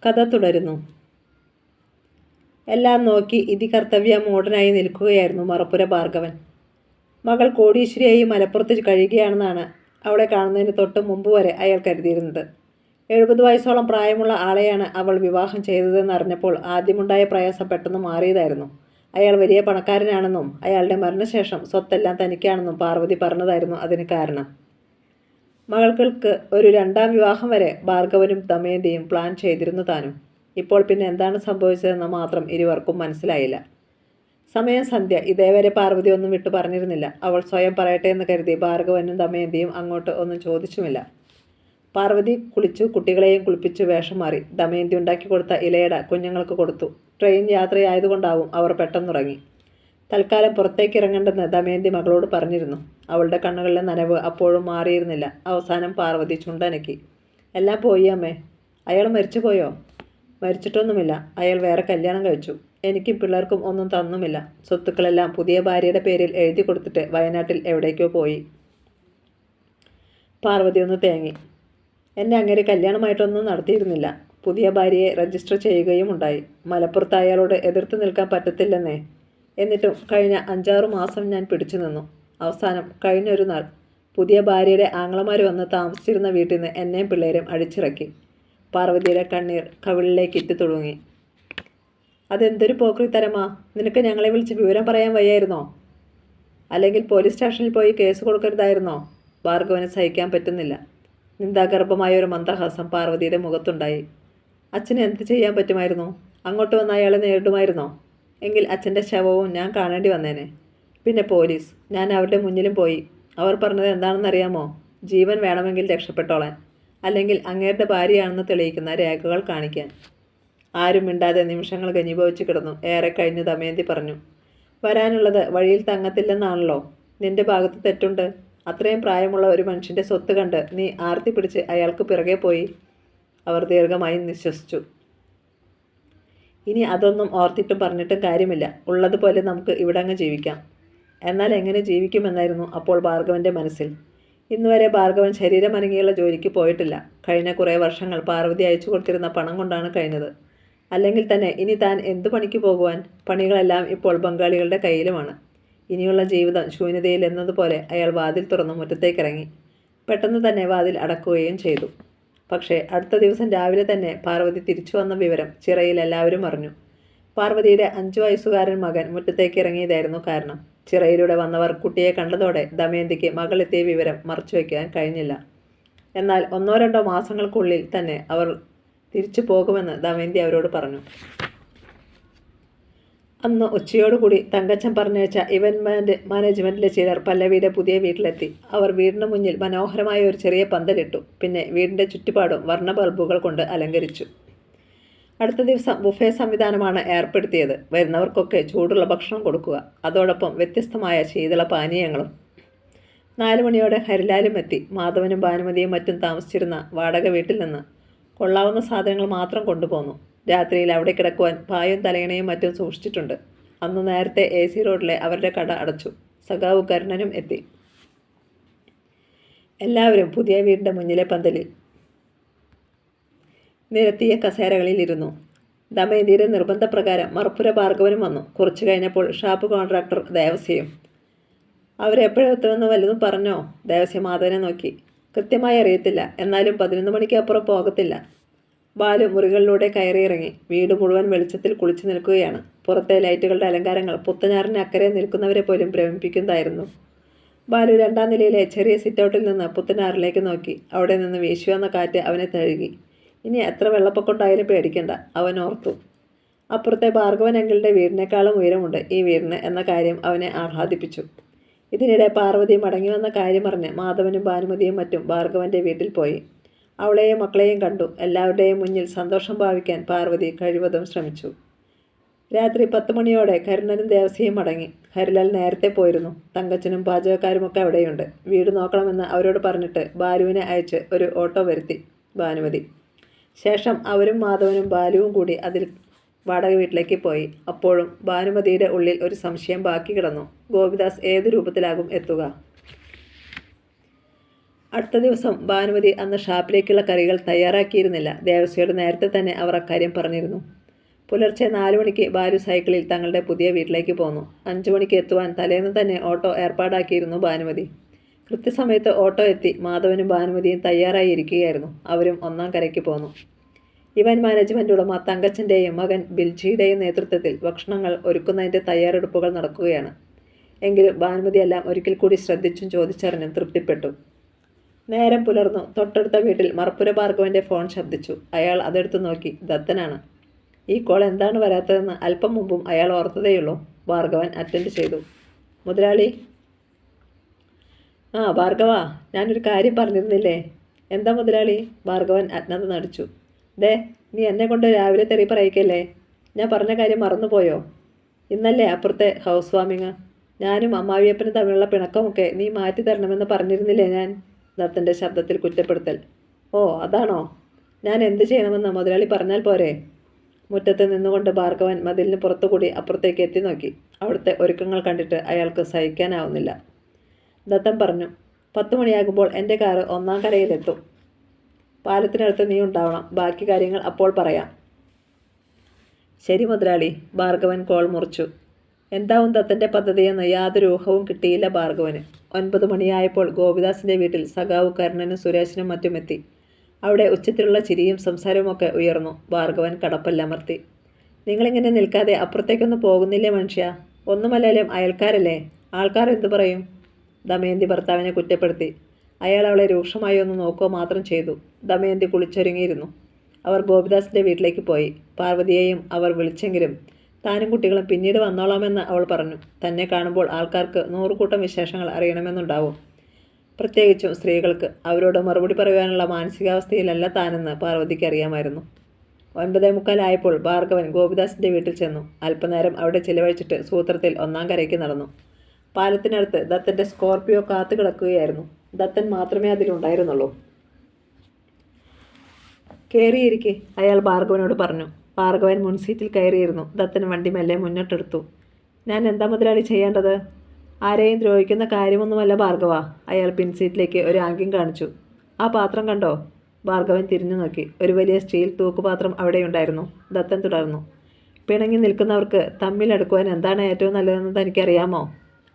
കഥ തുടരുന്നു. എല്ലാം നോക്കി ഇതികർത്തവ്യ മോഡനായി നിൽക്കുകയായിരുന്നു മറപ്പുര ഭാർഗവൻ. മകൾ കോടീശ്വരിയായി മലപ്പുറത്ത് കഴിയുകയാണെന്നാണ് അവളെ കാണുന്നതിന് തൊട്ട് മുമ്പ് വരെ അയാൾ കരുതിയിരുന്നത്. 70 വയസ്സോളം പ്രായമുള്ള ആളെയാണ് അവൾ വിവാഹം ചെയ്തതെന്ന് അറിഞ്ഞപ്പോൾ ആദ്യമുണ്ടായ പ്രയാസം പെട്ടെന്ന് മാറിയതായിരുന്നു. അയാൾ വലിയ പണക്കാരനാണെന്നും അയാളുടെ മരണശേഷം സ്വത്തെല്ലാം തനിക്കാണെന്നും പാർവതി പറഞ്ഞതായിരുന്നു അതിന് കാരണം. മകൾക്ക് ഒരു 2ാം വിവാഹം വരെ ഭാർഗവനും ദമയന്തിയും പ്ലാൻ ചെയ്തിരുന്നു താനും. ഇപ്പോൾ പിന്നെ എന്താണ് സംഭവിച്ചതെന്ന് മാത്രം ഇരുവർക്കും മനസ്സിലായില്ല. സമയം സന്ധ്യ. ഇതേവരെ പാർവതി ഒന്നും വിട്ടു പറഞ്ഞിരുന്നില്ല. അവൾ സ്വയം പറയട്ടെ എന്ന് കരുതി ഭാർഗവനും ദമയന്തിയും അങ്ങോട്ട് ഒന്നും ചോദിച്ചുമില്ല. പാർവതി കുളിച്ചു, കുട്ടികളെയും കുളിപ്പിച്ചു വേഷം മാറി. ദമയന്തി ഉണ്ടാക്കി കൊടുത്ത ഇലയട കുഞ്ഞുങ്ങൾക്ക് കൊടുത്തു. ട്രെയിൻ യാത്രയായതുകൊണ്ടാവും അവർ പെട്ടെന്നുറങ്ങി. തൽക്കാലം പുറത്തേക്ക് ഇറങ്ങണ്ടെന്ന് ദമയന്തി മകളോട് പറഞ്ഞിരുന്നു. അവളുടെ കണ്ണുകളിലെ നനവ് അപ്പോഴും മാറിയിരുന്നില്ല. അവസാനം പാർവതി ചുണ്ടനക്കി. എല്ലാം പോയി അമ്മേ. അയാൾ മരിച്ചുപോയോ? മരിച്ചിട്ടൊന്നുമില്ല. അയാൾ വേറെ കല്യാണം കഴിച്ചു. എനിക്കും പിള്ളേർക്കും ഒന്നും തന്നുമില്ല. സ്വത്തുക്കളെല്ലാം പുതിയ ഭാര്യയുടെ പേരിൽ എഴുതി കൊടുത്തിട്ട് വയനാട്ടിൽ എവിടേക്കോ പോയി. പാർവതി ഒന്ന് തേങ്ങി. എന്നെ അങ്ങനെ കല്യാണമായിട്ടൊന്നും നടത്തിയിരുന്നില്ല. പുതിയ ഭാര്യയെ രജിസ്റ്റർ ചെയ്യുകയും ഉണ്ടായി. മലപ്പുറത്ത് അയാളോട് എതിർത്ത് നിൽക്കാൻ പറ്റത്തില്ലെന്നേ. എന്നിട്ടും കഴിഞ്ഞ 5-6 മാസം ഞാൻ പിടിച്ചു നിന്നു. അവസാനം കഴിഞ്ഞൊരു നാൾ പുതിയ ഭാര്യയുടെ ആങ്ങളമാർ വന്ന് താമസിച്ചിരുന്ന വീട്ടിൽ നിന്ന് എന്നെയും പിള്ളേരും അടിച്ചിറക്കി. പാർവതിയുടെ കണ്ണീർ കവിളിലേക്ക് ഇറ്റ് തുടങ്ങി. അതെന്തൊരു പോക്രിത്തരമാ! നിനക്ക് ഞങ്ങളെ വിളിച്ച് വിവരം പറയാൻ വയ്യായിരുന്നോ? അല്ലെങ്കിൽ പോലീസ് സ്റ്റേഷനിൽ പോയി കേസ് കൊടുക്കരുതായിരുന്നോ? ഭാർഗവന് സഹിക്കാൻ പറ്റുന്നില്ല. നിന്ദാഗർഭമായ ഒരു മന്ദഹാസം പാർവതിയുടെ മുഖത്തുണ്ടായി. അച്ഛന് എന്ത് ചെയ്യാൻ പറ്റുമായിരുന്നു? അങ്ങോട്ട് വന്ന് അയാളെ നേരിടുമായിരുന്നോ? എങ്കിൽ അച്ഛൻ്റെ ശവവും ഞാൻ കാണേണ്ടി വന്നേനെ. പിന്നെ പോലീസ്. ഞാൻ അവരുടെ മുന്നിലും പോയി. അവർ പറഞ്ഞത് എന്താണെന്നറിയാമോ? ജീവൻ വേണമെങ്കിൽ രക്ഷപ്പെട്ടോളാൻ, അല്ലെങ്കിൽ അങ്ങേരുടെ ഭാര്യയാണെന്ന് തെളിയിക്കുന്ന രേഖകൾ കാണിക്കാൻ. ആരും മിണ്ടാതെ നിമിഷങ്ങൾ ഘനീഭവിച്ച് കിടന്നു. ഏറെ കഴിഞ്ഞ് ദമയന്തി പറഞ്ഞു. വരാനുള്ളത് വഴിയിൽ തങ്ങത്തില്ലെന്നാണല്ലോ. നിന്റെ ഭാഗത്ത് തെറ്റുണ്ട്. അത്രയും പ്രായമുള്ള ഒരു മനുഷ്യൻ്റെ സ്വത്ത് കണ്ട് നീ ആർത്തി പിടിച്ച് അയാൾക്ക് പിറകെ പോയി. അവർ ദീർഘമായി നിശ്വസിച്ചു. ഇനി അതൊന്നും ഓർത്തിട്ടും പറഞ്ഞിട്ടും കാര്യമില്ല. ഉള്ളതുപോലെ നമുക്ക് ഇവിടെ അങ്ങ് ജീവിക്കാം. എന്നാൽ എങ്ങനെ ജീവിക്കുമെന്നായിരുന്നു അപ്പോൾ ഭാർഗവൻ്റെ മനസ്സിൽ. ഇന്നുവരെ ഭാർഗവൻ ശരീരമനങ്ങിയുള്ള ജോലിക്ക് പോയിട്ടില്ല. കഴിഞ്ഞ കുറേ വർഷങ്ങൾ പാർവതി അയച്ചു കൊടുത്തിരുന്ന പണം കൊണ്ടാണ് കഴിഞ്ഞത്. അല്ലെങ്കിൽ തന്നെ ഇനി താൻ എന്തു പണിക്ക് പോകുവാൻ? പണികളെല്ലാം ഇപ്പോൾ ബംഗാളികളുടെ കയ്യിലുമാണ്. ഇനിയുള്ള ജീവിതം ശൂന്യതയിൽ എന്നതുപോലെ അയാൾ വാതിൽ തുറന്നു മുറ്റത്തേക്കിറങ്ങി. പെട്ടെന്ന് തന്നെ വാതിൽ അടക്കുകയും ചെയ്തു. പക്ഷേ അടുത്ത ദിവസം രാവിലെ തന്നെ പാർവതി തിരിച്ചു വന്ന വിവരം ചിറയിൽ എല്ലാവരും അറിഞ്ഞു. പാർവതിയുടെ 5 വയസ്സുകാരൻ മകൻ മുറ്റത്തേക്ക് ഇറങ്ങിയതായിരുന്നു കാരണം. ചിറയിലൂടെ വന്നവർ കുട്ടിയെ കണ്ടതോടെ ദമയന്തിക്ക് മകളെത്തിയ വിവരം മറച്ചുവെക്കാൻ കഴിഞ്ഞില്ല. എന്നാൽ 1-2 മാസങ്ങൾക്കുള്ളിൽ തന്നെ അവർ തിരിച്ചു പോകുമെന്ന് ദമയന്തി അവരോട് പറഞ്ഞു. അന്ന് ഉച്ചയോടുകൂടി തങ്കച്ചൻ പറഞ്ഞയച്ച ഇവന്റ് മാനേജ്മെൻറ്റിലെ ചിലർ പല്ലവിയുടെ പുതിയ വീട്ടിലെത്തി. അവർ വീടിന് മുന്നിൽ മനോഹരമായ ഒരു ചെറിയ പന്തലിട്ടു. പിന്നെ വീടിൻ്റെ ചുറ്റുപാടും വർണ്ണ ബൾബുകൾ കൊണ്ട് അലങ്കരിച്ചു. അടുത്ത ദിവസം ബുഫേ സംവിധാനമാണ് ഏർപ്പെടുത്തിയത്. വരുന്നവർക്കൊക്കെ ചൂടുള്ള ഭക്ഷണം കൊടുക്കുക, അതോടൊപ്പം വ്യത്യസ്തമായ ശീതള പാനീയങ്ങളും. 4 മണിയോടെ ഹരിലാലും എത്തി. മാധവനും ഭാനുമതിയും മറ്റും താമസിച്ചിരുന്ന വാടക വീട്ടിൽ നിന്ന് കൊള്ളാവുന്ന സാധനങ്ങൾ മാത്രം കൊണ്ടുപോന്നു. രാത്രിയിൽ അവിടെ കിടക്കുവാൻ പായും തലയണയും മറ്റും സൂക്ഷിച്ചിട്ടുണ്ട്. അന്ന് നേരത്തെ AC റോഡിലെ അവരുടെ കട അടച്ചു. സഖാവ് കരുണനും എത്തി. എല്ലാവരും പുതിയ വീടിൻ്റെ മുന്നിലെ പന്തലിൽ നിരത്തിയ കസേരകളിൽ ഇരുന്നു. ദമയന്തിയുടെ നിർബന്ധപ്രകാരം മറപ്പുര ഭാർഗവനും വന്നു. കുറച്ചു കഴിഞ്ഞപ്പോൾ ഷാപ്പ് കോൺട്രാക്ടർ ദേവസ്യയും. അവരെപ്പോഴും എത്തുമെന്ന് വല്ലതും പറഞ്ഞോ? ദേവസ്യ മാധവനെ നോക്കി. കൃത്യമായി അറിയത്തില്ല, എന്നാലും 11 മണിക്ക് അപ്പുറം പോകത്തില്ല. ബാലു മുറികളിലൂടെ കയറിയിറങ്ങി. വീട് മുഴുവൻ വെളിച്ചത്തിൽ കുളിച്ചു നിൽക്കുകയാണ്. പുറത്തെ ലൈറ്റുകളുടെ അലങ്കാരങ്ങൾ പുത്തനാറിന് അക്കരെ നിൽക്കുന്നവരെ പോലും ഭ്രമിപ്പിക്കുന്നതായിരുന്നു. ബാലു 2ാം നിലയിലെ ചെറിയ സിറ്റൗട്ടിൽ നിന്ന് പുത്തനാറിലേക്ക് നോക്കി. അവിടെ നിന്ന് വീശുവന്ന കാറ്റ് അവനെ തഴുകി. ഇനി എത്ര വെള്ളപ്പൊക്കമുണ്ടായാലും പേടിക്കണ്ട, അവൻ ഓർത്തു. അപ്പുറത്തെ ഭാർഗവനങ്കിളുടെ വീടിനേക്കാളും ഉയരമുണ്ട് ഈ വീടിന് എന്ന കാര്യം അവനെ ആഹ്ലാദിപ്പിച്ചു. ഇതിനിടെ പാർവതി മടങ്ങി വന്ന കാര്യം അറിഞ്ഞ് മാധവനും ഭാനുമതിയും മറ്റും ഭാർഗവൻ്റെ വീട്ടിൽ പോയി. അവളെയും മക്കളെയും കണ്ടു. എല്ലാവരുടെയും മുന്നിൽ സന്തോഷം ഭാവിക്കാൻ പാർവതി കഴിവതും ശ്രമിച്ചു. രാത്രി 10 മണിയോടെ കരുണനും ദേവസ്യയും മടങ്ങി. ഹരിലാൽ നേരത്തെ പോയിരുന്നു. തങ്കച്ചനും പാചകക്കാരുമൊക്കെ അവിടെയുണ്ട്. വീട് നോക്കണമെന്ന് അവരോട് പറഞ്ഞിട്ട് ബാലുവിനെ അയച്ച് ഒരു ഓട്ടോ വരുത്തി ഭാനുമതി. ശേഷം അവരും മാധവനും ബാലുവും കൂടി അതിൽ വാടക വീട്ടിലേക്ക് പോയി. അപ്പോഴും ഭാനുമതിയുടെ ഉള്ളിൽ ഒരു സംശയം ബാക്കി കിടന്നു. ഗോപിദാസ് ഏത് രൂപത്തിലാകും എത്തുക? അടുത്ത ദിവസം ഭാനുമതി അന്ന് ഷാപ്പിലേക്കുള്ള കറികൾ തയ്യാറാക്കിയിരുന്നില്ല. ദേവസ്വയോട് നേരത്തെ തന്നെ അവർ അക്കാര്യം പറഞ്ഞിരുന്നു. പുലർച്ചെ 4 മണിക്ക് ബാലു സൈക്കിളിൽ തങ്ങളുടെ പുതിയ വീട്ടിലേക്ക് പോന്നു. 5 മണിക്ക് എത്തുവാൻ തലേന്ന് തന്നെ ഓട്ടോ ഏർപ്പാടാക്കിയിരുന്നു ഭാനുമതി. കൃത്യസമയത്ത് ഓട്ടോ എത്തി. മാധവനും ഭാനുമതിയും തയ്യാറായി ഇരിക്കുകയായിരുന്നു. അവരും ഒന്നാം കരയ്ക്ക് പോന്നു. ഇവന്റ് മാനേജ്മെന്റ് ഉടമ തങ്കച്ചൻ്റെയും മകൻ ബിൽജിയുടെയും നേതൃത്വത്തിൽ ഭക്ഷണങ്ങൾ ഒരുക്കുന്നതിൻ്റെ തയ്യാറെടുപ്പുകൾ നടക്കുകയാണ്. എങ്കിലും ഭാനുമതി എല്ലാം ഒരിക്കൽ കൂടി ശ്രദ്ധിച്ചും ചോദിച്ചറിഞ്ഞും തൃപ്തിപ്പെട്ടു. നേരം പുലർന്നു. തൊട്ടടുത്ത വീട്ടിൽ മറപ്പുര ഭാർഗവൻ്റെ ഫോൺ ശബ്ദിച്ചു. അയാൾ അതെടുത്തു നോക്കി. ദത്തനാണ്. ഈ കോൾ എന്താണ് വരാത്തതെന്ന് അല്പം മുമ്പും അയാൾ ഓർത്തതേയുള്ളൂ. ഭാർഗവൻ അറ്റൻഡ് ചെയ്തു. മുതലാളി. ആ ഭാർഗവ, ഞാനൊരു കാര്യം പറഞ്ഞിരുന്നില്ലേ? എന്താ മുതലാളി? ഭാർഗവൻ അജ്ഞത നടിച്ചു. ദേ, നീ എന്നെ കൊണ്ട് രാവിലെ തെറി പറയിക്കല്ലേ? ഞാൻ പറഞ്ഞ കാര്യം മറന്നുപോയോ? ഇന്നല്ലേ അപ്പുറത്തെ ഹൗസ് വാമിങ്? ഞാനും അമ്മാവിയപ്പനും തമ്മിലുള്ള പിണക്കമൊക്കെ നീ മാറ്റി തരണമെന്ന് പറഞ്ഞിരുന്നില്ലേ ഞാൻ? ദത്തൻ്റെ ശബ്ദത്തിൽ കുറ്റപ്പെടുത്തൽ. ഓ, അതാണോ? ഞാൻ എന്ത് ചെയ്യണമെന്ന് മുതലാളി പറഞ്ഞാൽ പോരെ? മുറ്റത്ത് നിന്നുകൊണ്ട് ഭാർഗവൻ മതിലിന് പുറത്തുകൂടി അപ്പുറത്തേക്ക് എത്തി നോക്കി. അവിടുത്തെ ഒരുക്കങ്ങൾ കണ്ടിട്ട് അയാൾക്ക് സഹിക്കാനാവുന്നില്ല. ദത്തൻ പറഞ്ഞു. 10 മണിയാകുമ്പോൾ എൻ്റെ കാറ് 1-ാം കരയിലെത്തും. പാലത്തിനടുത്ത് നീ ഉണ്ടാവണം. ബാക്കി കാര്യങ്ങൾ അപ്പോൾ പറയാം. ശരി മുതലാളി. ഭാർഗവൻ കോൾ മുറിച്ചു. എന്താവും ദത്തൻ്റെ പദ്ധതിയെന്ന് യാതൊരു ഊഹവും കിട്ടിയില്ല ഭാർഗവന്. 9 മണിയായപ്പോൾ ഗോപിദാസിൻ്റെ വീട്ടിൽ സഖാവ് കരുണനും സുരേഷിനും മറ്റുമെത്തി. അവിടെ ഉച്ചത്തിലുള്ള ചിരിയും സംസാരവുമൊക്കെ ഉയർന്നു. ഭാർഗവൻ കടപ്പല്ലമർത്തി. നിങ്ങളിങ്ങനെ നിൽക്കാതെ അപ്പുറത്തേക്കൊന്ന് പോകുന്നില്ലേ മനുഷ്യ? ഒന്നുമല്ലേലും അയൽക്കാരല്ലേ? ആൾക്കാർ എന്തു പറയും? ദമയന്തി ഭർത്താവിനെ കുറ്റപ്പെടുത്തി. അയാൾ അവളെ രൂക്ഷമായി ഒന്ന് നോക്കുക മാത്രം ചെയ്തു. ദമയന്തി കുളിച്ചൊരുങ്ങിയിരുന്നു. അവർ ഗോപിദാസിൻ്റെ വീട്ടിലേക്ക് പോയി. പാർവതിയെയും അവർ വിളിച്ചെങ്കിലും താനും കുട്ടികളും പിന്നീട് വന്നോളാമെന്ന് അവൾ പറഞ്ഞു. തന്നെ കാണുമ്പോൾ ആൾക്കാർക്ക് 100 കൂട്ടം വിശേഷങ്ങൾ അറിയണമെന്നുണ്ടാവും. പ്രത്യേകിച്ചും സ്ത്രീകൾക്ക്. അവരോട് മറുപടി പറയുവാനുള്ള മാനസികാവസ്ഥയിലല്ല താനെന്ന് പാർവതിക്ക് അറിയാമായിരുന്നു. 9:45 ആയപ്പോൾ ഭാർഗവൻ ഗോപിദാസിൻ്റെ വീട്ടിൽ ചെന്നു. അല്പനേരം അവിടെ ചിലവഴിച്ചിട്ട് സൂത്രത്തിൽ 1-ാം കരയ്ക്ക് നടന്നു. പാലത്തിനടുത്ത് ദത്തൻ്റെ സ്കോർപിയോ കാത്തു കിടക്കുകയായിരുന്നു. ദത്തൻ മാത്രമേ അതിലുണ്ടായിരുന്നുള്ളൂ. കയറിയിരിക്കെ, അയാൾ ഭാർഗവനോട് പറഞ്ഞു. ഭാർഗവൻ മുൻസീറ്റിൽ കയറിയിരുന്നു. ദത്തൻ വണ്ടി മെല്ലെ മുന്നോട്ടെടുത്തു. ഞാൻ എന്താ മുതലാളി ചെയ്യേണ്ടത്? ആരെയും ദ്രോഹിക്കുന്ന കാര്യമൊന്നുമല്ല ഭാർഗവ. അയാൾ പിൻസീറ്റിലേക്ക് ഒരു ആംഗ്യം കാണിച്ചു. ആ പാത്രം കണ്ടോ? ഭാർഗവൻ തിരിഞ്ഞു നോക്കി. ഒരു വലിയ സ്റ്റീൽ തൂക്കുപാത്രം അവിടെയുണ്ടായിരുന്നു. ദത്തൻ തുടർന്നു. പിണങ്ങി നിൽക്കുന്നവർക്ക് തമ്മിലടുക്കുവാൻ എന്താണ് ഏറ്റവും നല്ലതെന്ന് തനിക്കറിയാമോ?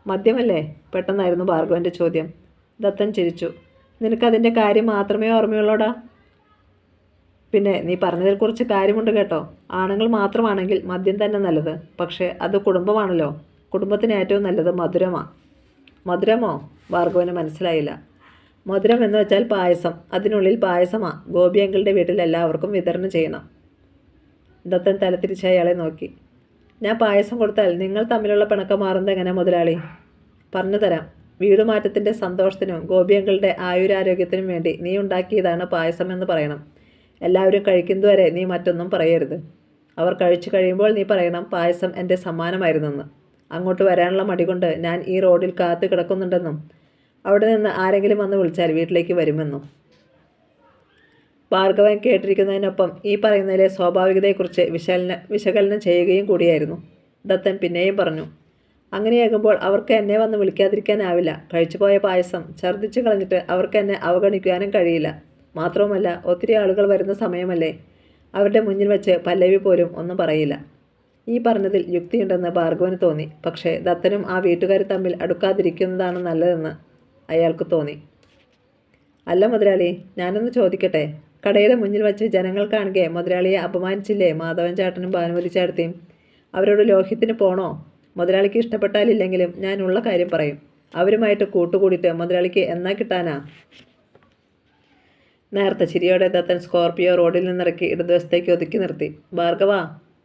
മദ്യമല്ലേ? പെട്ടെന്നായിരുന്നു ഭാർഗവൻ്റെ ചോദ്യം. ദത്തൻ ചിരിച്ചു. നിനക്കതിൻ്റെ കാര്യം മാത്രമേ ഓർമ്മയുള്ളൂടാ. പിന്നെ നീ പറഞ്ഞതിൽ കുറച്ച് കാര്യമുണ്ട് കേട്ടോ. ആണുങ്ങൾ മാത്രമാണെങ്കിൽ മദ്യം തന്നെ നല്ലത്. പക്ഷേ അത് കുടുംബമാണല്ലോ. കുടുംബത്തിന് ഏറ്റവും നല്ലത് മധുരമാണ്. മധുരമോ? ഭാർഗവന് മനസ്സിലായില്ല. മധുരം എന്ന് വെച്ചാൽ പായസം. അതിനുള്ളിൽ പായസമാണ്. ഗോപിയങ്കളുടെ വീട്ടിൽ എല്ലാവർക്കും വിതരണം ചെയ്യണം. ദത്തൻ തലത്തിരിച്ച് അയാളെ നോക്കി. ഞാൻ പായസം കൊടുത്താൽ നിങ്ങൾ തമ്മിലുള്ള പിണക്കം മാറുന്നത് എങ്ങനെ മുതലാളി? പറഞ്ഞു തരാം. വീടുമാറ്റത്തിൻ്റെ സന്തോഷത്തിനും ഗോപിയങ്കളുടെ ആയുരാരോഗ്യത്തിനും വേണ്ടി നീ ഉണ്ടാക്കിയതാണ് പായസം എന്ന് പറയണം. എല്ലാവരും കഴിക്കുന്നതുവരെ നീ മറ്റൊന്നും പറയരുത്. അവർ കഴിച്ചു കഴിയുമ്പോൾ നീ പറയണം പായസം എൻ്റെ സമ്മാനമായിരുന്നെന്ന്. അങ്ങോട്ട് വരാനുള്ള മടി കൊണ്ട് ഞാൻ ഈ റോഡിൽ കാത്തു കിടക്കുന്നുണ്ടെന്നും അവിടെ നിന്ന് ആരെങ്കിലും വന്ന് വിളിച്ചാൽ വീട്ടിലേക്ക് വരുമെന്നും. ഭാർഗവൻ കേട്ടിരിക്കുന്നതിനൊപ്പം ഈ പറയുന്നതിലെ സ്വാഭാവികതയെക്കുറിച്ച് വിശകലനം ചെയ്യുകയും കൂടിയായിരുന്നു. ദത്തൻ പിന്നെയും പറഞ്ഞു. അങ്ങനെയാകുമ്പോൾ അവർക്ക് എന്നെ വന്ന് വിളിക്കാതിരിക്കാനാവില്ല. കഴിച്ചുപോയ പായസം ഛർദ്ദിച്ചു കളഞ്ഞിട്ട് അവർക്ക് എന്നെ അവഗണിക്കുവാനും കഴിയില്ല. മാത്രവുമല്ല, ഒത്തിരി ആളുകൾ വരുന്ന സമയമല്ലേ. അവരുടെ മുന്നിൽ വെച്ച് പല്ലവി പോലും ഒന്നും പറയില്ല. ഈ പറഞ്ഞതിൽ യുക്തിയുണ്ടെന്ന് ഭാർഗവന് തോന്നി. പക്ഷേ ദത്തനും ആ വീട്ടുകാർ തമ്മിൽ അടുക്കാതിരിക്കുന്നതാണ് നല്ലതെന്ന് അയാൾക്ക് തോന്നി. അല്ല മുതലാളി, ഞാനൊന്ന് ചോദിക്കട്ടെ. കടയുടെ മുന്നിൽ വെച്ച് ജനങ്ങൾ കാണുകയെ മുതലാളിയെ അപമാനിച്ചില്ലേ മാധവൻ ചേട്ടനും ഭാനുമതി ചേട്ടത്തിയും? അവരോട് ലോഹ്യത്തിന് പോണോ? മുതലാളിക്ക് ഇഷ്ടപ്പെട്ടാലില്ലെങ്കിലും ഞാൻ ഉള്ള കാര്യം പറയും. അവരുമായിട്ട് കൂട്ടുകൂടിയിട്ട് മുതലാളിക്ക് എന്നാ കിട്ടാനാ? നേരത്തെ ചിരിയോടെ ദത്തൻ സ്കോർപിയോ റോഡിൽ നിന്നിറക്കി ഇടതുവശത്തേക്ക് ഒതുക്കി നിർത്തി. ഭാർഗവ,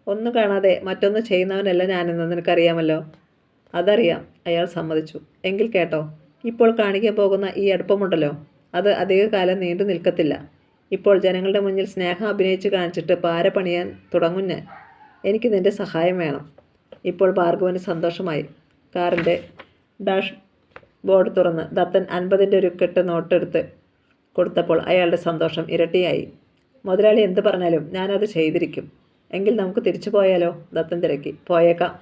ഒന്നും കാണാതെ മറ്റൊന്ന് ചെയ്യുന്നവനല്ല ഞാനെന്ന് നിനക്കറിയാമല്ലോ. അതറിയാം, അയാൾ സമ്മതിച്ചു. എങ്കിൽ കേട്ടോ, ഇപ്പോൾ കാണിക്കാൻ പോകുന്ന ഈ അടുപ്പമുണ്ടല്ലോ, അത് അധികകാലം നീണ്ടു നിൽക്കത്തില്ല. ഇപ്പോൾ ജനങ്ങളുടെ മുന്നിൽ സ്നേഹം അഭിനയിച്ച് കാണിച്ചിട്ട് പാര പണിയാൻ തുടങ്ങും ഞാൻ. എനിക്ക് നിൻ്റെ സഹായം വേണം. ഇപ്പോൾ ഭാർഗവന് സന്തോഷമായി. കാറിൻ്റെ ഡാഷ് ബോർഡ് തുറന്ന് ദത്തൻ 50-ൻ്റെ ഒരു കെട്ട് നോട്ടെടുത്ത് കൊടുത്തപ്പോൾ അയാളുടെ സന്തോഷം ഇരട്ടിയായി. മുതലാളി എന്ത് പറഞ്ഞാലും ഞാനത് ചെയ്തിരിക്കും. എങ്കിൽ നമുക്ക് തിരിച്ചു പോയാലോ? ദത്തൻ തിരക്കി. പോയേക്കാം.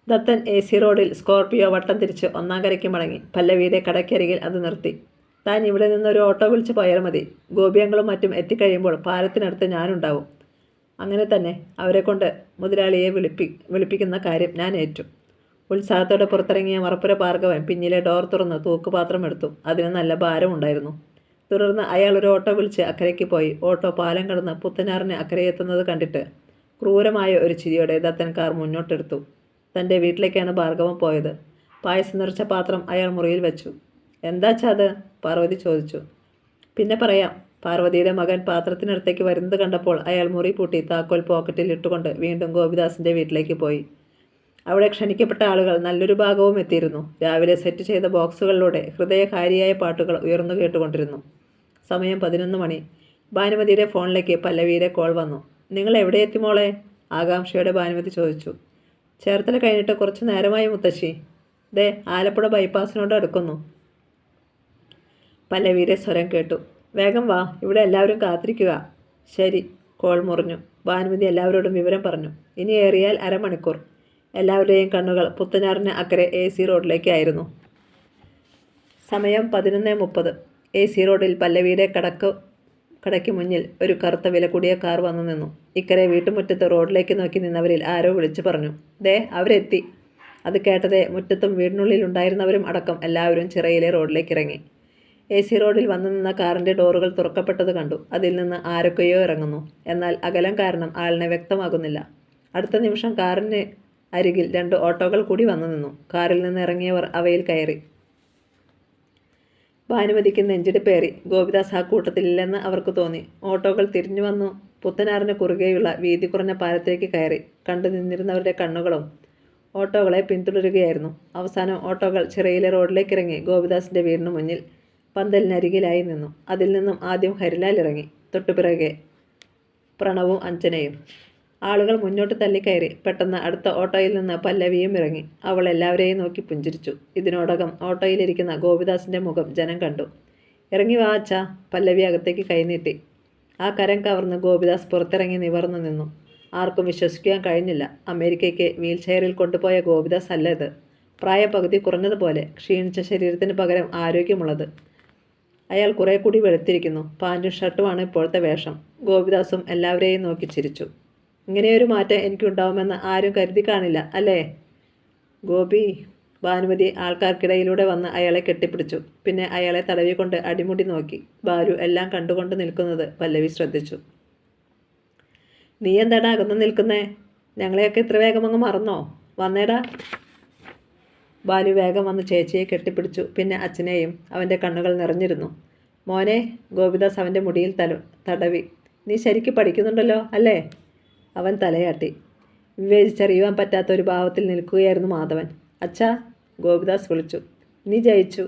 ദത്തൻ AC റോഡിൽ സ്കോർപിയോ വട്ടം തിരിച്ച് ഒന്നാം കരയ്ക്ക് മടങ്ങി. പല്ലവിയുടെ കടയ്ക്കരികിൽ അത് നിർത്തി. താൻ ഇവിടെ നിന്നൊരു ഓട്ടോ വിളിച്ച് പോയാൽ മതി. ഗോപിയങ്ങളും മറ്റും എത്തിക്കഴിയുമ്പോൾ പാലത്തിനടുത്ത് ഞാനുണ്ടാവും. അങ്ങനെ തന്നെ അവരെക്കൊണ്ട് മുതലാളിയെ വിളിപ്പിക്കുന്ന കാര്യം ഞാൻ ഏറ്റു. ഉത്സാഹത്തോടെ പുറത്തിറങ്ങിയ മറപ്പുര ഭാർഗവൻ പിന്നിലെ ഡോർ തുറന്ന് തൂക്കുപാത്രം എടുത്തു. അതിന് നല്ല ഭാരമുണ്ടായിരുന്നു. തുടർന്ന് അയാൾ ഒരു ഓട്ടോ വിളിച്ച് അക്കരയ്ക്ക് പോയി. ഓട്ടോ പാലം കടന്ന് പുത്തനാറിന് അക്കരയെത്തുന്നത് കണ്ടിട്ട് ക്രൂരമായ ഒരു ചിരിയോടെ ദത്തൻ കാർ മുന്നോട്ടെടുത്തു. തൻ്റെ വീട്ടിലേക്കാണ് ഭാർഗവൻ പോയത്. പായസം നിറച്ച പാത്രം അയാൾ മുറിയിൽ വെച്ചു. എന്താച്ചാ അത്? പാർവതി ചോദിച്ചു. പിന്നെ പറയാം. പാർവതിയുടെ മകൻ പാത്രത്തിനടുത്തേക്ക് വരുന്നത് കണ്ടപ്പോൾ അയാൾ മുറി പൂട്ടി താക്കോൽ പോക്കറ്റിൽ ഇട്ടുകൊണ്ട് വീണ്ടും ഗോപിദാസിൻ്റെ വീട്ടിലേക്ക് പോയി. അവിടെ ക്ഷണിക്കപ്പെട്ട ആളുകൾ നല്ലൊരു ഭാഗവും എത്തിയിരുന്നു. രാവിലെ സെറ്റ് ചെയ്ത ബോക്സുകളിലൂടെ ഹൃദയകാരിയായ പാട്ടുകൾ ഉയർന്നു കേട്ടുകൊണ്ടിരുന്നു. സമയം 11 മണി. ഭാനുമതിയുടെ ഫോണിലേക്ക് പല്ലവിയുടെ കോൾ വന്നു. നിങ്ങൾ എവിടെ എത്തി മോളെ? ആകാംക്ഷയോടെ ഭാനുമതി ചോദിച്ചു. ചേർത്തല കഴിഞ്ഞിട്ട് കുറച്ച് നേരമായി മുത്തശ്ശി. ദേ ആലപ്പുഴ ബൈപ്പാസിനോട് അടുക്കുന്നു. പല്ലവിയുടെ സ്വരം കേട്ടു. വേഗം വാ, ഇവിടെ എല്ലാവരും കാത്തിരിക്കുക. ശരി. കോൾ മുറിഞ്ഞു. ഭാനുമതി എല്ലാവരോടും വിവരം പറഞ്ഞു. ഇനി ഏറിയാൽ അരമണിക്കൂർ. എല്ലാവരുടെയും കണ്ണുകൾ പുത്തനാറിന് അക്കരെ AC റോഡിലേക്കായിരുന്നു. സമയം 11:30. AC റോഡിൽ പല്ലവിയുടെ കടയ്ക്ക് മുന്നിൽ ഒരു കറുത്ത വില കൂടിയ കാർ വന്നു നിന്നു. ഇക്കരെ വീട്ടുമുറ്റത്ത് റോഡിലേക്ക് നോക്കി നിന്നവരിൽ ആരോ വിളിച്ചു പറഞ്ഞു. ദേ അവരെത്തി. അത് കേട്ടതേ മുറ്റത്തും വീടിനുള്ളിൽ ഉണ്ടായിരുന്നവരും അടക്കം എല്ലാവരും ചിറയിലെ റോഡിലേക്ക് ഇറങ്ങി. AC റോഡിൽ വന്നു നിന്ന കാറിൻ്റെ ഡോറുകൾ തുറക്കപ്പെട്ടത് കണ്ടു. അതിൽ നിന്ന് ആരൊക്കെയോ ഇറങ്ങുന്നു. എന്നാൽ അകലം കാരണം ആളിനെ വ്യക്തമാകുന്നില്ല. അടുത്ത നിമിഷം കാറിന് അരികിൽ 2 ഓട്ടോകൾ കൂടി വന്നു നിന്നു. കാറിൽ നിന്ന് ഇറങ്ങിയവർ അവയിൽ കയറി. ഭാനുമതിക്ക് നെഞ്ചിടിപ്പേറി. ഗോപിദാസ് ആ കൂട്ടത്തിലില്ലെന്ന് അവർക്ക് തോന്നി. ഓട്ടോകൾ തിരിഞ്ഞു വന്നു പുത്തനാറിന് കുറുകെയുള്ള വീതി കുറഞ്ഞ പാലത്തിലേക്ക് കയറി. കണ്ടു നിന്നിരുന്നവരുടെ കണ്ണുകളും ഓട്ടോകളെ പിന്തുടരുകയായിരുന്നു. അവസാനം ഓട്ടോകൾ ചിറയിലെ റോഡിലേക്ക് ഇറങ്ങി ഗോപിദാസിൻ്റെ വീടിന് മുന്നിൽ പന്തലിനരികിലായി നിന്നു. അതിൽ നിന്നും ആദ്യം ഹരിലാൽ ഇറങ്ങി. തൊട്ടുപിറകെ പ്രണവും അഞ്ജനയും. ആളുകൾ മുന്നോട്ട് തള്ളിക്കയറി. പെട്ടെന്ന് അടുത്ത ഓട്ടോയിൽ നിന്ന് പല്ലവിയും ഇറങ്ങി. അവൾ എല്ലാവരെയും നോക്കി പുഞ്ചിരിച്ചു. ഇതിനോടകം ഓട്ടോയിലിരിക്കുന്ന ഗോപിദാസിൻ്റെ മുഖം ജനം കണ്ടു. ഇറങ്ങി വാ അച്ഛാ. പല്ലവി അകത്തേക്ക് കൈനീട്ടി. ആ കരം കവർന്ന് ഗോപിദാസ് പുറത്തിറങ്ങി നിവർന്നു നിന്നു. ആർക്കും വിശ്വസിക്കാൻ കഴിഞ്ഞില്ല. അമേരിക്കയ്ക്ക് വീൽചെയറിൽ കൊണ്ടുപോയ ഗോപിദാസ് അല്ല ഇത്. പ്രായപകുതി കുറഞ്ഞതുപോലെ ക്ഷീണിച്ച ശരീരത്തിന് പകരം ആരോഗ്യമുള്ളത്. അയാൾ കുറെ കൂടി വെളുത്തിരിക്കുന്നു. പാൻറ്റും ഷർട്ടുമാണ് ഇപ്പോഴത്തെ വേഷം. ഗോപിദാസും എല്ലാവരെയും നോക്കി ചിരിച്ചു. ഇങ്ങനെയൊരു മാറ്റം എനിക്കുണ്ടാവുമെന്ന് ആരും കരുതി കാണില്ല അല്ലേ ഗോപി? ഭാനുമതി ആൾക്കാർക്കിടയിലൂടെ വന്ന് അയാളെ കെട്ടിപ്പിടിച്ചു. പിന്നെ അയാളെ തടവിക്കൊണ്ട് അടിമുടി നോക്കി. ബാലു എല്ലാം കണ്ടുകൊണ്ട് നിൽക്കുന്നത് പല്ലവി ശ്രദ്ധിച്ചു. നീ എന്താടാ അകന്ന് നിൽക്കുന്നേ? ഞങ്ങളെയൊക്കെ ഇത്ര വേഗം അങ്ങ് മറന്നോ? വന്നേടാ. ബാലു വേഗം വന്ന് ചേച്ചിയെ കെട്ടിപ്പിടിച്ചു. പിന്നെ അച്ഛനെയും. അവൻ്റെ കണ്ണുകൾ നിറഞ്ഞിരുന്നു. മോനെ. ഗോപിദാസ് അവൻ്റെ മുടിയിൽ തടവി. നീ ശരിക്ക് പഠിക്കുന്നുണ്ടല്ലോ അല്ലേ? അവൻ തലയാട്ടി. വിവേചിച്ചറിയുവാൻ പറ്റാത്ത ഒരു ഭാവത്തിൽ നിൽക്കുകയായിരുന്നു മാധവൻ. അച്ഛാ. ഗോപിദാസ് വിളിച്ചു. നീ ജയിച്ചു.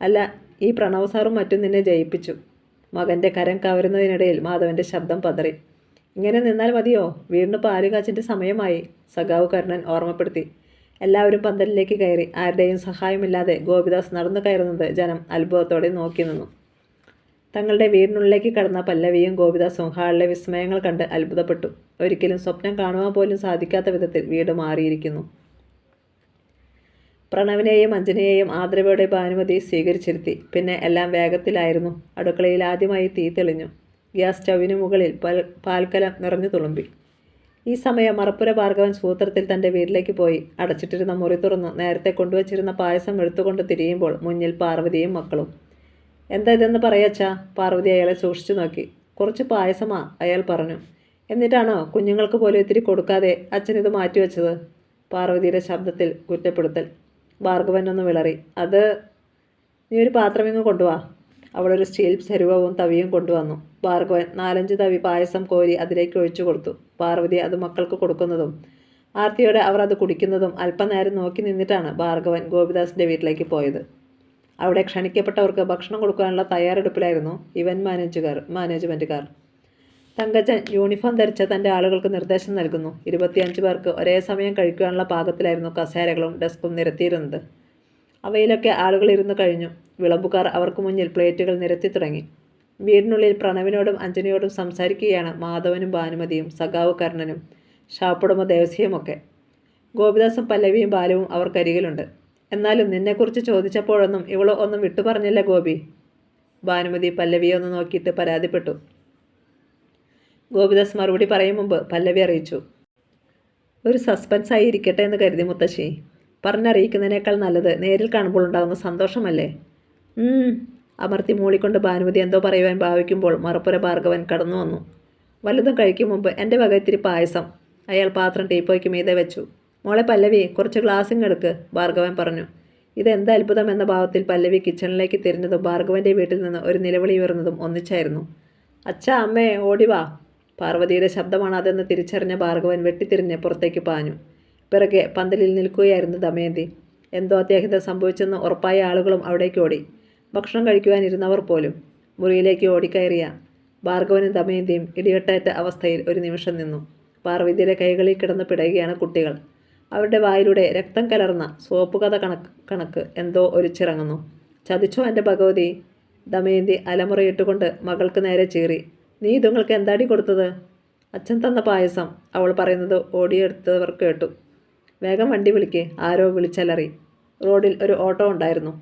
അല്ല, ഈ പ്രണവ് സാറും മറ്റും നിന്നെ ജയിപ്പിച്ചു. മകൻ്റെ കരം കവരുന്നതിനിടയിൽ മാധവൻ്റെ ശബ്ദം പതറി. ഇങ്ങനെ നിന്നാൽ മതിയോ? വീടിന് പാലുകാച്ചിൻ്റെ സമയമായി, സഖാവ് കരുണൻ ഓർമ്മപ്പെടുത്തി. എല്ലാവരും പന്തലിലേക്ക് കയറി. ആരുടെയും സഹായമില്ലാതെ ഗോപിദാസ് നടന്നു കയറുന്നത് ജനം അത്ഭുതത്തോടെ നോക്കി നിന്നു. തങ്ങളുടെ വീടിനുള്ളിലേക്ക് കടന്ന പല്ലവിയും ഗോപിദാസും ഹാളിലെ വിസ്മയങ്ങൾ കണ്ട് അത്ഭുതപ്പെട്ടു. ഒരിക്കലും സ്വപ്നം കാണുവാൻ പോലും സാധിക്കാത്ത വിധത്തിൽ വീട് മാറിയിരിക്കുന്നു. പ്രണവിനെയും അഞ്ജനയെയും ആദരവോടെ ഭാനുമതി സ്വീകരിച്ചിരുത്തി. പിന്നെ എല്ലാം വേഗത്തിലായിരുന്നു. അടുക്കളയിൽ ആദ്യമായി തീ തെളിഞ്ഞു. ഗ്യാസ് സ്റ്റൗവിന് മുകളിൽ പാൽക്കലം നിറഞ്ഞു തുളുമ്പി. ഈ സമയം മറപ്പുര ഭാർഗവൻ സൂത്രത്തിൽ തൻ്റെ വീട്ടിലേക്ക് പോയി. അടച്ചിട്ടിരുന്ന മുറി തുറന്ന് നേരത്തെ കൊണ്ടുവച്ചിരുന്ന പായസം എടുത്തുകൊണ്ട് തിരിയുമ്പോൾ മുന്നിൽ പാർവതിയും മക്കളും. എന്താ ഇതെന്ന് പറയച്ചാ? പാർവതി അയാളെ സൂക്ഷിച്ചു നോക്കി. കുറച്ച് പായസമാ, അയാൾ പറഞ്ഞു. എന്നിട്ടാണോ കുഞ്ഞുങ്ങൾക്ക് പോലും ഇത്തിരി കൊടുക്കാതെ അച്ഛൻ ഇത് മാറ്റിവെച്ചത്? പാർവതിയുടെ ശബ്ദത്തിൽ കുറ്റപ്പെടുത്തൽ. ഭാർഗവൻ ഒന്ന് വിളറി. അത് നീ ഒരു പാത്രം ഇങ്ങ് കൊണ്ടുവാ. അവളൊരു സ്റ്റീൽ ചരുവവും തവിയും കൊണ്ടുവന്നു. ഭാർഗവൻ 4-5 തവി പായസം കോരി അതിലേക്ക് ഒഴിച്ചു കൊടുത്തു. പാർവതി അത് മക്കൾക്ക് കൊടുക്കുന്നതും ആർത്തിയോടെ അവർ അത് കുടിക്കുന്നതും അല്പനേരം നോക്കി നിന്നിട്ടാണ് ഭാർഗവൻ ഗോപിദാസിൻ്റെ വീട്ടിലേക്ക് പോയത്. അവിടെ ക്ഷണിക്കപ്പെട്ടവർക്ക് ഭക്ഷണം കൊടുക്കാനുള്ള തയ്യാറെടുപ്പിലായിരുന്നു ഇവൻറ്റ് മാനേജ്മെൻറ്റുകാർ. തങ്കച്ചൻ യൂണിഫോം ധരിച്ച തൻ്റെ ആളുകൾക്ക് നിർദ്ദേശം നൽകുന്നു. 25 പേർക്ക് ഒരേ സമയം കഴിക്കുവാനുള്ള പാകത്തിലായിരുന്നു കസേരകളും ഡെസ്കും നിരത്തിയിരുന്നത്. അവയിലൊക്കെ ആളുകൾ ഇരുന്നു കഴിഞ്ഞു. വിളമ്പുകാർ അവർക്ക് മുന്നിൽ പ്ലേറ്റുകൾ നിരത്തി തുടങ്ങി. വീടിനുള്ളിൽ പ്രണവിനോടും അഞ്ജനയോടും സംസാരിക്കുകയാണ് മാധവനും ഭാനുമതിയും സഖാവ് കർണനും ഷാപ്പുടമ ദേവസ്യയുമൊക്കെ. ഗോപിദാസും പല്ലവിയും ബാലുവും അവർക്കരികിലുണ്ട്. എന്നാലും നിന്നെക്കുറിച്ച് ചോദിച്ചപ്പോഴൊന്നും ഇവളോ ഒന്നും വിട്ടു പറഞ്ഞില്ല ഗോപി. ഭാനുമതി പല്ലവിയെ ഒന്ന് നോക്കിയിട്ട് പരാതിപ്പെട്ടു. ഗോപിദാസ് മറുപടി പറയും മുമ്പ് പല്ലവി അറിയിച്ചു. ഒരു സസ്പെൻസായി ഇരിക്കട്ടെ എന്ന് കരുതി മുത്തശ്ശി. പറഞ്ഞറിയിക്കുന്നതിനേക്കാൾ നല്ലത് നേരിൽ കാണുമ്പോൾ ഉണ്ടാകുന്ന സന്തോഷമല്ലേ? അമർത്തി മൂളിക്കൊണ്ട് ഭാനുമതി എന്തോ പറയുവാൻ ഭാവിക്കുമ്പോൾ മറപ്പുര ഭാർഗവൻ കടന്നു വന്നു. വല്ലതും കഴിക്കും മുമ്പ് എൻ്റെ വക ഇത്തിരി പായസം. അയാൾ പാത്രം ടീപ്പോയ്ക്ക് മീതെ വെച്ചു. മോളെ പല്ലവി, കുറച്ച് ഗ്ലാസ്സിങ് എടുക്ക്, ഭാർഗവൻ പറഞ്ഞു. ഇതെന്ത് അത്ഭുതം എന്ന ഭാവത്തിൽ പല്ലവി കിച്ചണിലേക്ക് തിരിഞ്ഞതും ഭാർഗവൻ്റെ വീട്ടിൽ നിന്ന് ഒരു നിലവിളി ഉയർന്നതും ഒന്നിച്ചായിരുന്നു. അച്ഛാ, അമ്മേ, ഓടിവാ. പാർവതിയുടെ ശബ്ദമാണ് അതെന്ന് തിരിച്ചറിഞ്ഞ ഭാർഗവൻ വെട്ടിത്തിരിഞ്ഞ് പുറത്തേക്ക് പാഞ്ഞു. പിറകെ പന്തലിൽ നിൽക്കുകയായിരുന്നു ദമയന്തി. എന്തോ അത്യാഹിതം സംഭവിച്ചെന്ന് ഉറപ്പായ ആളുകളും അവിടേക്ക് ഓടി. ഭക്ഷണം കഴിക്കുവാനിരുന്നവർ പോലും. മുറിയിലേക്ക് ഓടിക്കയറിയ ഭാർഗവനും ദമയന്തിയും ഇടിവെട്ടേറ്റ അവസ്ഥയിൽ ഒരു നിമിഷം നിന്നു. പാർവതിയുടെ കൈകളിൽ കിടന്ന് പിടയുകയാണ് കുട്ടികൾ. അവരുടെ വായിലൂടെ രക്തം കലർന്ന സോപ്പ് കഥ കണക്ക് എന്തോ ഒലിച്ചിറങ്ങുന്നു. ചതിച്ചോ എൻ്റെ ഭഗവതി? ദമയന്തി അലമുറയിട്ടുകൊണ്ട് മകൾക്ക് നേരെ ചീറി. നീ ഇതുങ്ങൾക്ക് എന്താടി കൊടുത്തത്? അച്ഛൻ തന്ന പായസം, അവൾ പറയുന്നത് ഓടിയെടുത്തവർ കേട്ടു. വേഗം വണ്ടി വിളിക്കേ, ആരോ വിളിച്ചലറി. റോഡിൽ ഒരു ഓട്ടോ ഉണ്ടായിരുന്നു.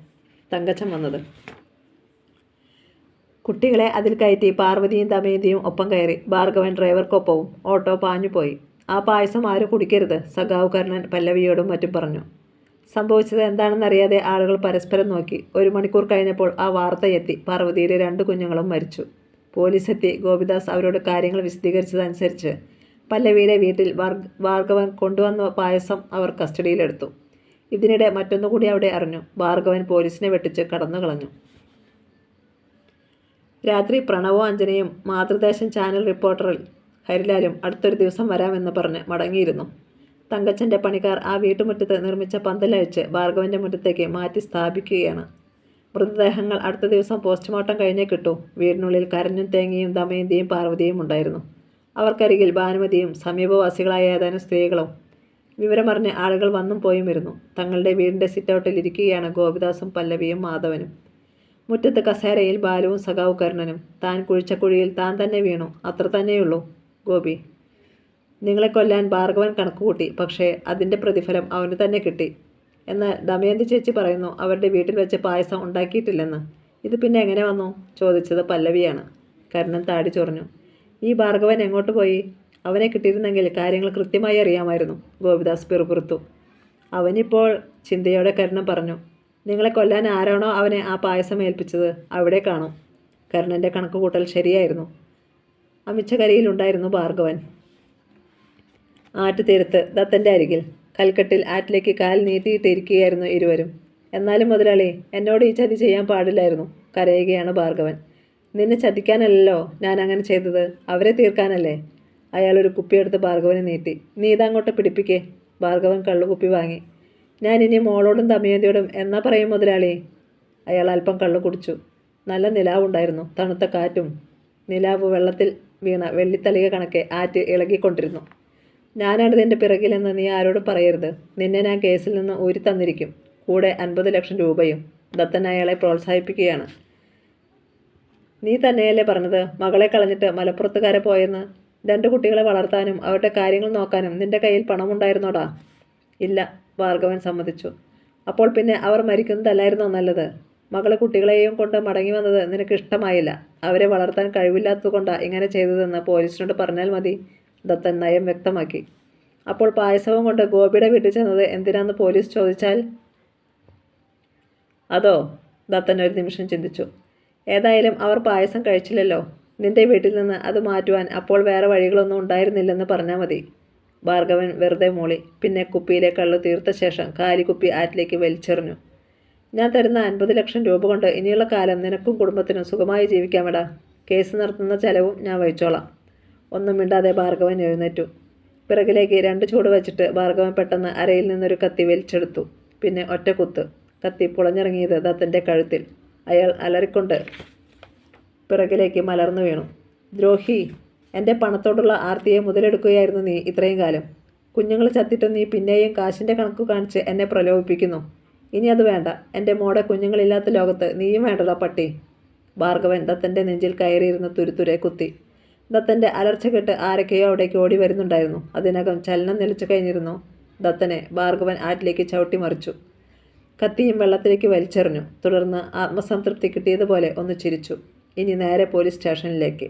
തങ്കച്ചൻ വന്നത്. കുട്ടികളെ അതിൽ കയറ്റി പാർവതിയും ദമയന്തിയും ഒപ്പം കയറി. ഭാർഗവൻ ഡ്രൈവർക്കൊപ്പവും. ഓട്ടോ പാഞ്ഞുപോയി. ആ പായസം ആരും കുടിക്കരുത്, സഖാവ് കർണൻ പല്ലവിയോടും മറ്റും പറഞ്ഞു. സംഭവിച്ചത് എന്താണെന്നറിയാതെ ആളുകൾ പരസ്പരം നോക്കി. 1 മണിക്കൂർ കഴിഞ്ഞപ്പോൾ ആ വാർത്തയെത്തി. പാർവതിയുടെ 2 കുഞ്ഞുങ്ങളും മരിച്ചു. പോലീസെത്തി. ഗോപിദാസ് അവരോട് കാര്യങ്ങൾ വിശദീകരിച്ചതനുസരിച്ച് പല്ലവിയുടെ വീട്ടിൽ ഭാർഗവൻ കൊണ്ടുവന്ന പായസം അവർ കസ്റ്റഡിയിലെടുത്തു. ഇതിനിടെ മറ്റൊന്നുകൂടി അവിടെ അറിഞ്ഞു. ഭാർഗവൻ പോലീസിനെ വെട്ടിച്ച് കടന്നു കളഞ്ഞു. രാത്രി പ്രണവും അഞ്ജനയും മാതൃദേശം ചാനൽ റിപ്പോർട്ടറിൽ ഹരിലാലും അടുത്തൊരു ദിവസം വരാമെന്ന് പറഞ്ഞ് മടങ്ങിയിരുന്നു. തങ്കച്ചൻ്റെ പണിക്കാർ ആ വീട്ടുമുറ്റത്ത് നിർമ്മിച്ച പന്തലഴിച്ച് ഭാർഗവൻ്റെ മുറ്റത്തേക്ക് മാറ്റി സ്ഥാപിക്കുകയാണ്. മൃതദേഹങ്ങൾ അടുത്ത ദിവസം പോസ്റ്റ്മോർട്ടം കഴിഞ്ഞേ കിട്ടൂ. വീടിനുള്ളിൽ കരഞ്ഞും തേങ്ങിയും ദമയന്തിയും പാർവതിയും ഉണ്ടായിരുന്നു. അവർക്കരികിൽ ഭാനുമതിയും സമീപവാസികളായ ഏതാനും സ്ത്രീകളും. വിവരമറിഞ്ഞ് ആളുകൾ വന്നും പോയും വരുന്നു. തങ്ങളുടെ വീടിൻ്റെ സിറ്റൗട്ടിൽ ഇരിക്കുകയാണ് ഗോപിദാസും പല്ലവിയും മാധവനും. മുറ്റത്ത് കസേരയിൽ ബാലുവും സഖാവ് കരുണനും. താൻ കുഴിച്ച കുഴിയിൽ താൻ തന്നെ വീണു, അത്ര തന്നെയുള്ളൂ ഗോപി. നിങ്ങളെ കൊല്ലാൻ ഭാർഗവൻ കണക്കുകൂട്ടി, പക്ഷേ അതിൻ്റെ പ്രതിഫലം അവന് തന്നെ കിട്ടി. എന്നാൽ ദമയന്തി ചേച്ചി പറയുന്നു അവരുടെ വീട്ടിൽ വെച്ച് പായസം ഉണ്ടാക്കിയിട്ടില്ലെന്ന്. ഇത് പിന്നെ എങ്ങനെ വന്നു? ചോദിച്ചത് പല്ലവിയാണ്. കരുണൻ താടി ചൊറിഞ്ഞു. ഈ ഭാർഗവൻ എങ്ങോട്ട് പോയി? അവനെ കിട്ടിയിരുന്നെങ്കിൽ കാര്യങ്ങൾ കൃത്യമായി അറിയാമായിരുന്നു. ഗോപിദാസ് പിറുപിറുത്തു. അവനിപ്പോൾ ചിന്തയോടെ കരുണൻ പറഞ്ഞു. നിങ്ങളെ കൊല്ലാൻ ആരാണോ അവനെ ആ പായസം ഏൽപ്പിച്ചത് അവിടെ കാണും. കരുണൻ്റെ കണക്കുകൂട്ടൽ ശരിയായിരുന്നു. അമിച്ചകരിയിലുണ്ടായിരുന്നു ഭാർഗവൻ. ആറ്റുതീരത്ത് ദത്തൻ്റെ അരികിൽ കൽക്കെട്ടിൽ ആറ്റിലേക്ക് കാൽ നീട്ടിയിട്ടിരിക്കുകയായിരുന്നു ഇരുവരും. എന്നാലും മുതലാളി, എന്നോട് ഈ ചതി ചെയ്യാൻ പാടില്ലായിരുന്നു, കരയുകയാണ് ഭാർഗവൻ. നിന്നെ ചതിക്കാനല്ലല്ലോ ഞാൻ അങ്ങനെ ചെയ്തത്, അവരെ തീർക്കാനല്ലേ. അയാളൊരു കുപ്പിയെടുത്ത് ഭാർഗവനെ നീട്ടി. നീ ഇതങ്ങോട്ട് പിടിപ്പിക്കേ. ഭാർഗവൻ കള്ളുകുപ്പി വാങ്ങി. ഞാൻ ഇനി മോളോടും ദമയന്തിയോടും എന്നാ പറയും മുതലാളി? അയാൾ അല്പം കള്ളു കുടിച്ചു. നല്ല നിലാവുണ്ടായിരുന്നു. തണുത്ത കാറ്റും. നിലാവ് വെള്ളത്തിൽ വീണ വെള്ളിത്തളിക കണക്കെ ആറ്റ് ഇളകിക്കൊണ്ടിരുന്നു. ഞാനാണിതിൻ്റെ പിറകിലെന്ന് നീ ആരോടും പറയരുത്. നിന്നെ ഞാൻ കേസിൽ നിന്ന് ഊരി തന്നിരിക്കും. കൂടെ 50 ലക്ഷം രൂപയും. ദത്തൻ അയാളെ പ്രോത്സാഹിപ്പിക്കുകയാണ്. നീ തന്നെയല്ലേ പറഞ്ഞത് മകളെ കളഞ്ഞിട്ട് മലപ്പുറത്തുകാരെ പോയെന്ന്? 2 കുട്ടികളെ വളർത്താനും അവരുടെ കാര്യങ്ങൾ നോക്കാനും നിന്റെ കയ്യിൽ പണമുണ്ടായിരുന്നോടാ? ഇല്ല, ഭാർഗവൻ സമ്മതിച്ചു. അപ്പോൾ പിന്നെ അവർ മരിക്കുന്നതല്ലായിരുന്നോ നല്ലത്? മകളെ കുട്ടികളെയും കൊണ്ട് മടങ്ങി വന്നത് നിനക്ക് ഇഷ്ടമായില്ല. അവരെ വളർത്താൻ കഴിവില്ലാത്തതുകൊണ്ടാണ് ഇങ്ങനെ ചെയ്തതെന്ന് പോലീസിനോട് പറഞ്ഞാൽ മതി. ദത്തൻ നയം വ്യക്തമാക്കി. അപ്പോൾ പായസവും കൊണ്ട് ഗോപിയുടെ വീട്ടിൽ ചെന്നത് എന്തിനാന്ന് പോലീസ് ചോദിച്ചാൽ? അതോ? ദത്തൻ ഒരു നിമിഷം ചിന്തിച്ചു. ഏതായാലും അവർ പായസം കഴിച്ചില്ലല്ലോ. നിന്റെ വീട്ടിൽ നിന്ന് അത് മാറ്റുവാൻ അപ്പോൾ വേറെ വഴികളൊന്നും ഉണ്ടായിരുന്നില്ലെന്ന് പറഞ്ഞാൽ മതി. ഭാർഗവൻ വെറുതെ മൂളി. പിന്നെ കുപ്പിയിലെ കള്ളു തീർത്ത ശേഷം കാലിക്കുപ്പി ആറ്റിലേക്ക് വലിച്ചെറിഞ്ഞു. ഞാൻ തരുന്ന 50 ലക്ഷം രൂപ കൊണ്ട് ഇനിയുള്ള കാലം നിനക്കും കുടുംബത്തിനും സുഖമായി ജീവിക്കാമെടാ. കേസ് നടത്തുന്ന ചെലവും ഞാൻ വഹിച്ചോളാം. ഒന്നും മിണ്ടാതെ ഭാർഗവൻ എഴുന്നേറ്റു. പിറകിലേക്ക് 2 ചൂട് വെച്ചിട്ട് ഭാർഗവൻ പെട്ടെന്ന് അരയിൽ നിന്നൊരു കത്തി വലിച്ചെടുത്തു. പിന്നെ ഒറ്റ കുത്ത്. കത്തി പുളഞ്ഞിറങ്ങിയത് ദത്തൻ്റെ കഴുത്തിൽ. അയാൾ അലറിക്കൊണ്ട് പിറകിലേക്ക് മലർന്നു വീണു. ദ്രോഹി, എൻ്റെ പണത്തോടുള്ള ആർത്തിയെ മുതലെടുക്കുകയായിരുന്നു നീ ഇത്രയും കാലം. കുഞ്ഞുങ്ങൾ ചത്തിട്ടും നീ പിന്നെയും കാശിൻ്റെ കണക്ക് കാണിച്ച് എന്നെ പ്രലോഭിപ്പിക്കുന്നു. ഇനി അത് വേണ്ട. എൻ്റെ മോടെ കുഞ്ഞുങ്ങളില്ലാത്ത ലോകത്ത് നീയും വേണ്ടടാ പട്ടി. ഭാർഗവൻ ദത്തൻ്റെ നെഞ്ചിൽ കയറിയിരുന്ന് തുരുതുരെ കുത്തി. ദത്തൻ്റെ അലർച്ച കേട്ട് ആരൊക്കെയോ അവിടേക്ക് ഓടി വരുന്നുണ്ടായിരുന്നു. അതിനകം ചലനം നിലച്ചു കഴിഞ്ഞിരുന്നു. ദത്തനെ ഭാർഗവൻ ആറ്റിലേക്ക് ചവിട്ടിമറിച്ചു. കത്തിയും വെള്ളത്തിലേക്ക് വലിച്ചെറിഞ്ഞു. തുടർന്ന് ആത്മസംതൃപ്തി കിട്ടിയതുപോലെ ഒന്ന് ചിരിച്ചു. ഇനി നേരെ പോലീസ് സ്റ്റേഷനിലേക്ക്.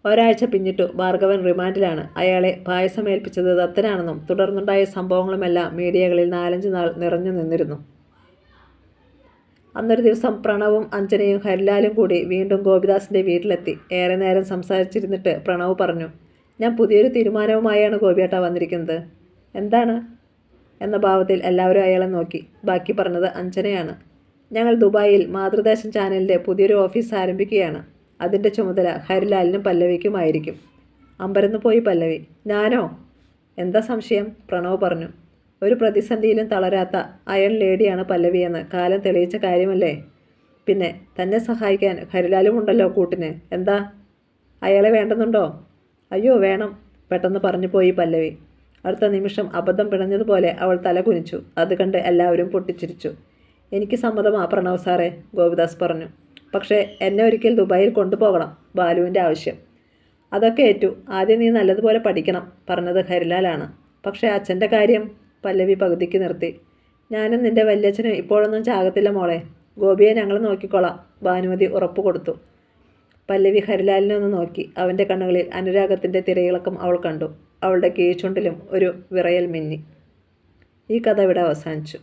ഒരാഴ്ച പിന്നിട്ടു. ഭാർഗവൻ റിമാൻഡിലാണ്. അയാളെ പായസമേൽപ്പിച്ചത് ദത്തനാണെന്നും തുടർന്നുണ്ടായ സംഭവങ്ങളുമെല്ലാം മീഡിയകളിൽ 4-5 നാൾ നിറഞ്ഞു നിന്നിരുന്നു. അന്നൊരു ദിവസം പ്രണവും അഞ്ജനയും ഹരിലാലും കൂടി വീണ്ടും ഗോപിദാസിൻ്റെ വീട്ടിലെത്തി. ഏറെ നേരം സംസാരിച്ചിരുന്നിട്ട് പ്രണവ് പറഞ്ഞു, ഞാൻ പുതിയൊരു തീരുമാനവുമായാണ് ഗോപിയേട്ട വന്നിരിക്കുന്നത്. എന്താണ് എന്ന ഭാവത്തിൽ എല്ലാവരും അയാളെ നോക്കി. ബാക്കി പറഞ്ഞത് അഞ്ജനയാണ്. ഞങ്ങൾ ദുബായിൽ മാതൃദേശം ചാനലിൻ്റെ പുതിയൊരു ഓഫീസ് ആരംഭിക്കുകയാണ്. അതിൻ്റെ ചുമതല ഹരിലാലിനും പല്ലവിക്കുമായിരിക്കും. അമ്പരന്ന് പോയി പല്ലവി. ഞാനോ? എന്താ സംശയം? പ്രണവ് പറഞ്ഞു. ഒരു പ്രതിസന്ധിയിലും തളരാത്ത അയൺ ലേഡിയാണ് പല്ലവിയെന്ന് കാലം തെളിയിച്ച കാര്യമല്ലേ. പിന്നെ തന്നെ സഹായിക്കാൻ ഹരിലാലും ഉണ്ടല്ലോ കൂട്ടിന്. എന്താ, അയാളെ വേണ്ടെന്നുണ്ടോ? അയ്യോ വേണം, പെട്ടെന്ന് പറഞ്ഞു പോയി പല്ലവി. അടുത്ത നിമിഷം അബദ്ധം പിണഞ്ഞതുപോലെ അവൾ തല കുനിച്ചു. അത് കണ്ട് എല്ലാവരും പൊട്ടിച്ചിരിച്ചു. എനിക്ക് സമ്മതമാ പ്രണവ് സാറേ, ഗോപിദാസ് പറഞ്ഞു. പക്ഷേ എന്നെ ഒരിക്കൽ ദുബായിൽ കൊണ്ടുപോകണം, ബാലുവിൻ്റെ ആവശ്യം. അതൊക്കെ ഏറ്റു. ആദ്യം നീ നല്ലതുപോലെ പഠിക്കണം, പറഞ്ഞത് ഹരിലാലാണ്. പക്ഷേ അച്ഛൻ്റെ കാര്യം? പല്ലവി പകുതിക്ക് നിർത്തി. ഞാനും നിൻ്റെ വല്യച്ഛനും ഇപ്പോഴൊന്നും ചാകത്തില്ല മോളെ. ഗോപിയെ ഞങ്ങൾ നോക്കിക്കോളാം, ഭാനുമതി ഉറപ്പ് കൊടുത്തു. പല്ലവി ഹരിലാലിനെ ഒന്ന് നോക്കി. അവൻ്റെ കണ്ണുകളിൽ അനുരാഗത്തിൻ്റെ തിരയിളക്കം അവൾ കണ്ടു. അവളുടെ കീഴ്ചുണ്ടിലും ഒരു വിറയൽ മിന്നി. ഈ കഥ ഇവിടെ അവസാനിച്ചു.